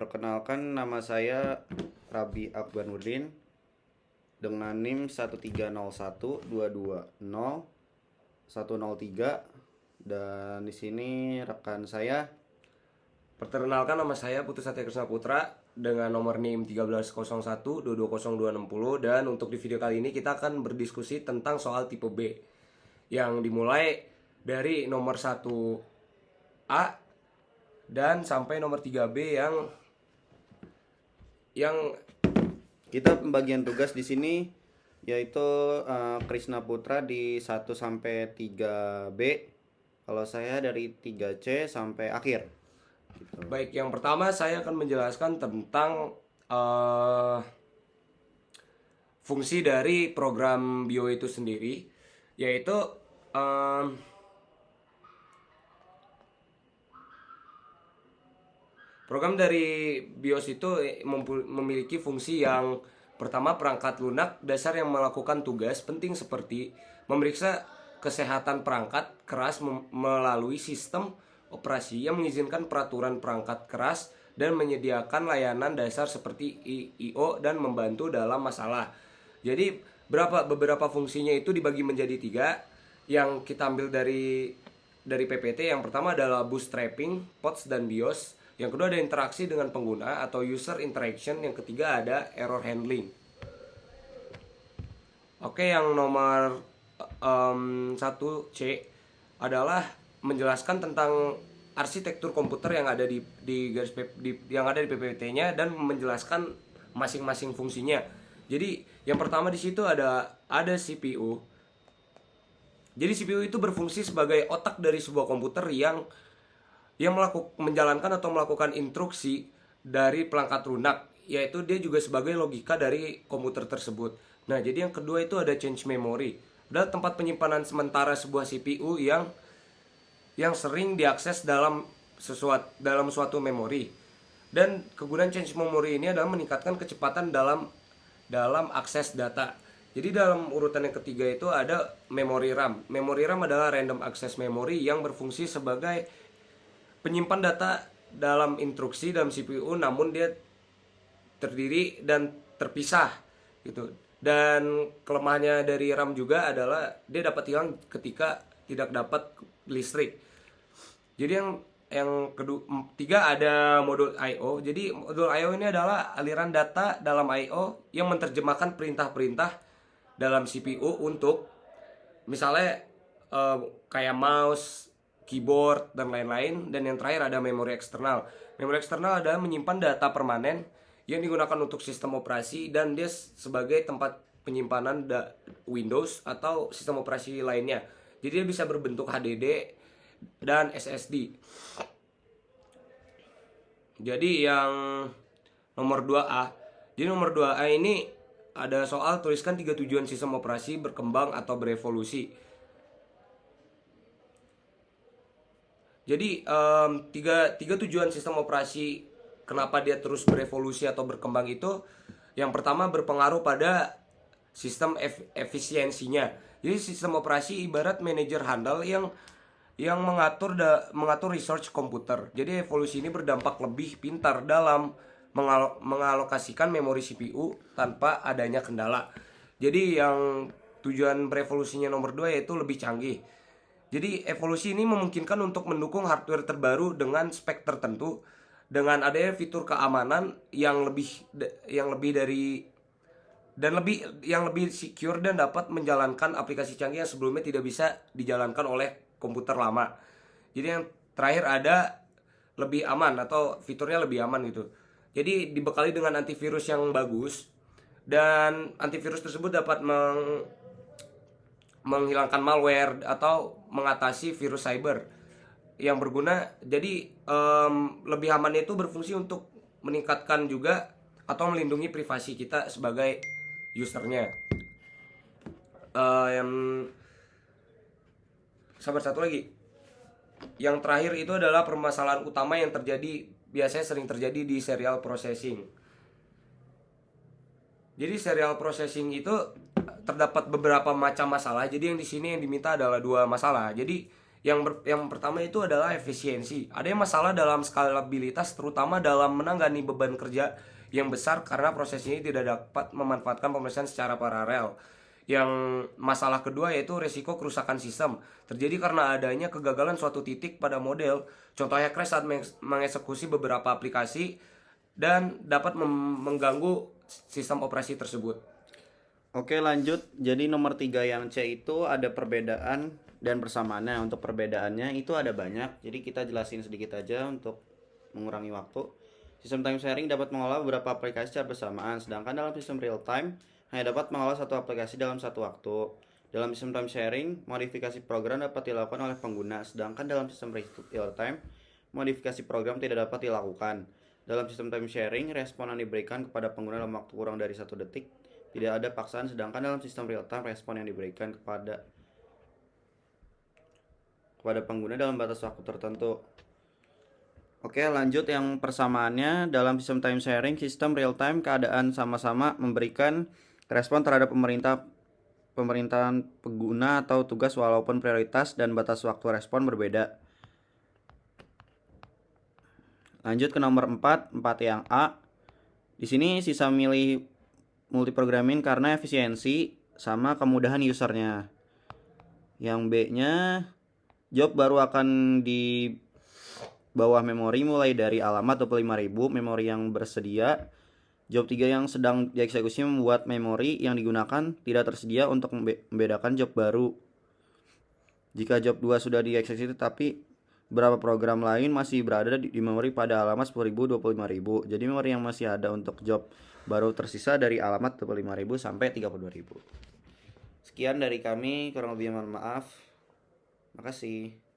Perkenalkan, nama saya Rabi Akbanuddin dengan NIM 1301220103, dan di sini rekan saya. Perkenalkan, nama saya Putu Satya Krishna Putra dengan nomor NIM 1301220260, dan untuk di video kali ini kita akan berdiskusi tentang soal tipe B yang dimulai dari nomor 1A dan sampai nomor 3B yang Kita pembagian tugas di sini yaitu Krishna Putra di 1 sampai 3B, kalau saya dari 3C sampai akhir. Gitu. baik. Yang pertama saya akan menjelaskan tentang fungsi dari program bio itu sendiri, yaitu program dari BIOS itu memiliki fungsi yang pertama, perangkat lunak dasar yang melakukan tugas penting seperti memeriksa kesehatan perangkat keras melalui sistem operasi yang mengizinkan peraturan perangkat keras dan menyediakan layanan dasar seperti I/O dan membantu dalam masalah. Jadi beberapa fungsinya itu dibagi menjadi 3 yang kita ambil dari PPT. Yang pertama adalah bootstrapping, POTS dan BIOS. Yang kedua ada interaksi dengan pengguna atau user interaction. Yang ketiga ada error handling. Oke, yang nomor 1C adalah menjelaskan tentang arsitektur komputer yang ada di PPT-nya dan menjelaskan masing-masing fungsinya. Jadi yang pertama di situ ada CPU. Jadi CPU itu berfungsi sebagai otak dari sebuah komputer yang menjalankan atau melakukan instruksi dari perangkat lunak, yaitu dia juga sebagai logika dari komputer tersebut. Nah, jadi yang kedua itu ada change memory, adalah tempat penyimpanan sementara sebuah CPU yang sering diakses dalam suatu memori. Dan kegunaan change memory ini adalah meningkatkan kecepatan dalam akses data. Jadi dalam urutan yang ketiga itu ada memory RAM. Memory RAM adalah random access memory yang berfungsi sebagai penyimpan data dalam instruksi dalam CPU, namun dia terdiri dan terpisah gitu. Dan kelemahannya dari RAM juga adalah dia dapat hilang ketika tidak dapat listrik. Jadi yang ketiga ada modul I/O. Jadi modul I/O ini adalah aliran data dalam I/O yang menerjemahkan perintah-perintah dalam CPU untuk misalnya kayak mouse, keyboard, dan lain-lain. Dan yang terakhir ada memori eksternal. Memori eksternal adalah menyimpan data permanen yang digunakan untuk sistem operasi, dan dia sebagai tempat penyimpanan Windows atau sistem operasi lainnya. Jadi dia bisa berbentuk HDD dan SSD. Jadi yang nomor 2A. Jadi nomor 2A ini ada soal tuliskan 3 tujuan sistem operasi berkembang atau berevolusi. Jadi tiga tujuan sistem operasi kenapa dia terus berevolusi atau berkembang itu, yang pertama berpengaruh pada sistem efisiensinya. Jadi sistem operasi ibarat manajer handal yang mengatur resource komputer. Jadi evolusi ini berdampak lebih pintar dalam mengalokasikan memori CPU tanpa adanya kendala. Jadi yang tujuan berevolusinya nomor 2 yaitu lebih canggih. Jadi evolusi ini memungkinkan untuk mendukung hardware terbaru dengan spek tertentu, dengan adanya fitur keamanan yang lebih secure dan dapat menjalankan aplikasi canggih yang sebelumnya tidak bisa dijalankan oleh komputer lama. Jadi yang terakhir ada lebih aman atau fiturnya lebih aman gitu. Jadi dibekali dengan antivirus yang bagus, dan antivirus tersebut dapat menghilangkan malware atau mengatasi virus cyber yang berguna. Jadi lebih aman itu berfungsi untuk meningkatkan juga atau melindungi privasi kita sebagai usernya. Yang sabar, satu lagi. Yang terakhir itu adalah permasalahan utama yang biasanya sering terjadi di serial processing. Jadi serial processing itu terdapat beberapa macam masalah. Jadi yang di sini yang diminta adalah 2 masalah. Jadi Yang pertama itu adalah efisiensi. Ada yang masalah dalam skalabilitas, terutama dalam menangani beban kerja yang besar karena proses ini tidak dapat memanfaatkan pemeriksaan secara paralel. Yang masalah kedua yaitu resiko kerusakan sistem. Terjadi karena adanya kegagalan suatu titik pada model. Contohnya crash saat mengeksekusi beberapa aplikasi dan dapat mengganggu sistem operasi tersebut. Oke, lanjut. Jadi nomor 3 yang C itu ada perbedaan dan persamaannya. Untuk perbedaannya itu ada banyak. Jadi kita jelasin sedikit aja untuk mengurangi waktu. Sistem time sharing dapat mengolah beberapa aplikasi secara bersamaan, sedangkan dalam sistem real time hanya dapat mengolah satu aplikasi dalam satu waktu. Dalam sistem time sharing, modifikasi program dapat dilakukan oleh pengguna, sedangkan dalam sistem real time, modifikasi program tidak dapat dilakukan. Dalam sistem time sharing, respon yang diberikan kepada pengguna dalam waktu kurang dari 1 detik. Tidak ada paksaan, sedangkan dalam sistem real time, respon yang diberikan kepada pengguna dalam batas waktu tertentu. Oke, lanjut yang persamaannya. Dalam sistem time sharing, sistem real time keadaan sama-sama memberikan respon terhadap pemerintahan pengguna atau tugas walaupun prioritas dan batas waktu respon berbeda. Lanjut ke nomor 4 yang A. Di sini sisa milih multiprogramming karena efisiensi sama kemudahan usernya. Yang B-nya, job baru akan di bawah memori mulai dari alamat 25.000 memori yang bersedia. Job 3 yang sedang dieksekusi membuat memori yang digunakan tidak tersedia untuk membedakan job baru. Jika job 2 sudah dieksekusi tetapi beberapa program lain masih berada di memori pada alamat 10.000 25.000. Jadi memori yang masih ada untuk job baru tersisa dari alamat 25.000 sampai 32.000. Sekian dari kami, kurang lebih mohon maaf. Makasih.